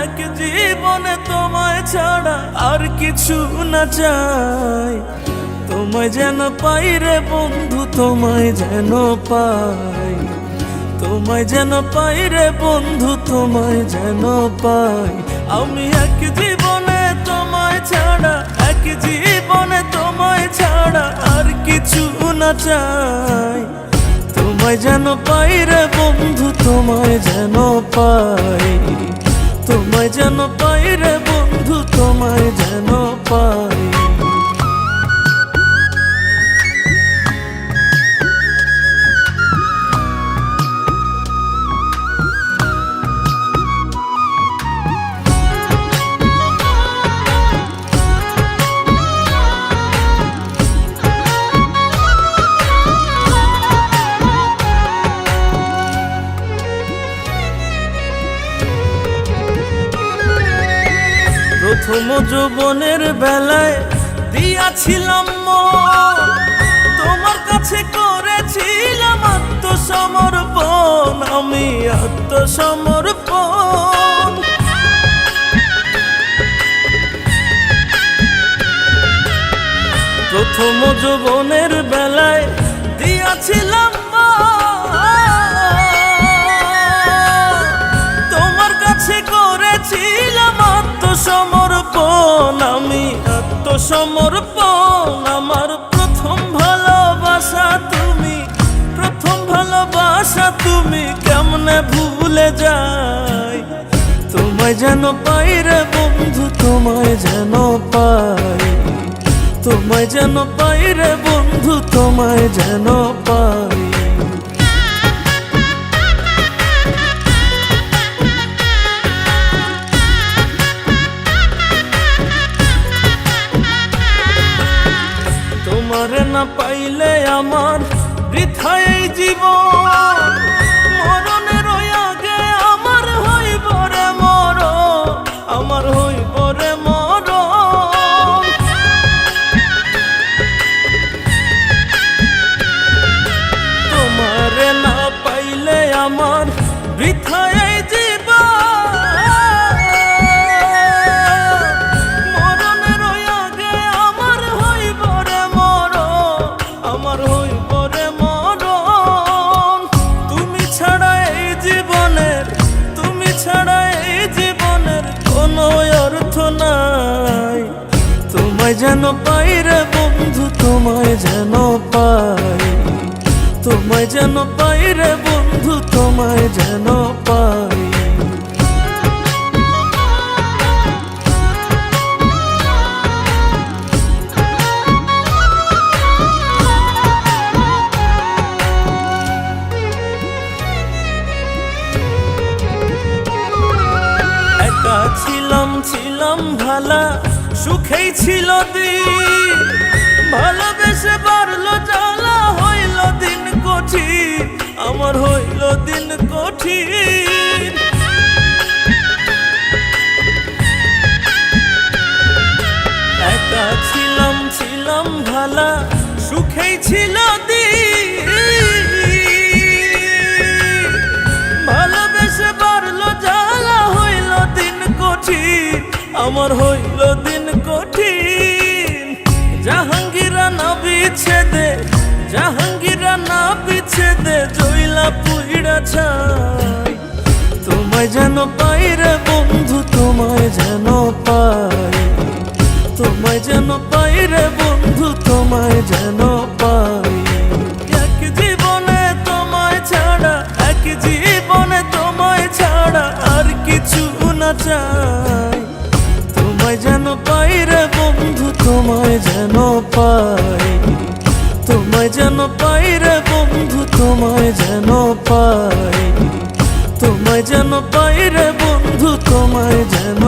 এক জীবনে তোমায় ছাড়া আর কিছু না চাই। তোমায় যেন পাই রে বন্ধু, তোমায় যেন পাই, তোমায় যেন পাই রে বন্ধু, তোমায় যেন পাই। আমি এক জীবনে তোমায় ছাড়া, এক জীবনে তোমায় ছাড়া আর কিছু না চাই। তোমায় যেন পাই রে বন্ধু, তোমায় যেন পাই, তোমায় যেন পাই রে বন্ধু, তোমায় যেন পাই। প্রথম যৌবনের বেলায় দিয়াছিলাম মন, তোমার কাছে করেছিলাম আত্মসমর্পণ, আমি আত্মসমর্পণ। প্রথম যৌবনের বেলায় দিয়াছিলাম তোমার কাছে করেছিলাম আত্মসমর্পণ, আমি আত্মসমর্পণ। আমার প্রথম ভালোবাসা তুমি, প্রথম ভালোবাসা তুমি, কেমনে ভুলে যাই। তোমায় যেন পাই রে বন্ধু, তোমায় যেন পাই, তোমায় যেন পাই রে বন্ধু, তোমায় যেন পাই। তোমারে না পাইলে আমার বৃথাই জীবন, মরণের আগে আমার হইব রে মরণ, আমার হইব রে মরণ। তোমারে না পাইলে আমার বৃথাই নাই। তোমায় যেন পাই রে বন্ধু, তোমায় যেন পাই, তোমায় যেন পাই রে বন্ধু, তোমায় যেন পাই। একা ছিলাম ছিলাম ভালা, সুখেই ছিল দিন, ভালোবেসে বাড়লো জ্বালা, হইল দিন কঠিন, আমার হইল দিন কঠিন। একা ছিলাম ছিলাম ভালা, সুখেই ছিল দিন, ভালোবেসে বাড়লো জ্বালা, হইল দিন কঠিন, আমার হইল দিন কঠিন। জাহাঙ্গীরা না বিচ্ছেদে, জাহাঙ্গীরা না বিচ্ছেদে, জইলা পুইড়া ছাই। তোমায় যেন পাই রে বন্ধু, তোমায় যেন পাই, তোমায় যেন পাই রে বন্ধু, তোমায় যেন পাই। এক জীবনে তোমায় ছাড়া, এক জীবনে তোমায় ছাড়া আর কিছু না চাই। তোমায় যেন পাই রে বন্ধু, তোমায় যেন পাই, তোমায় যেন পাই রে বন্ধু, তোমায় যেন পাই, তোমায় যেন পাই রে বন্ধু, তোমায় যেন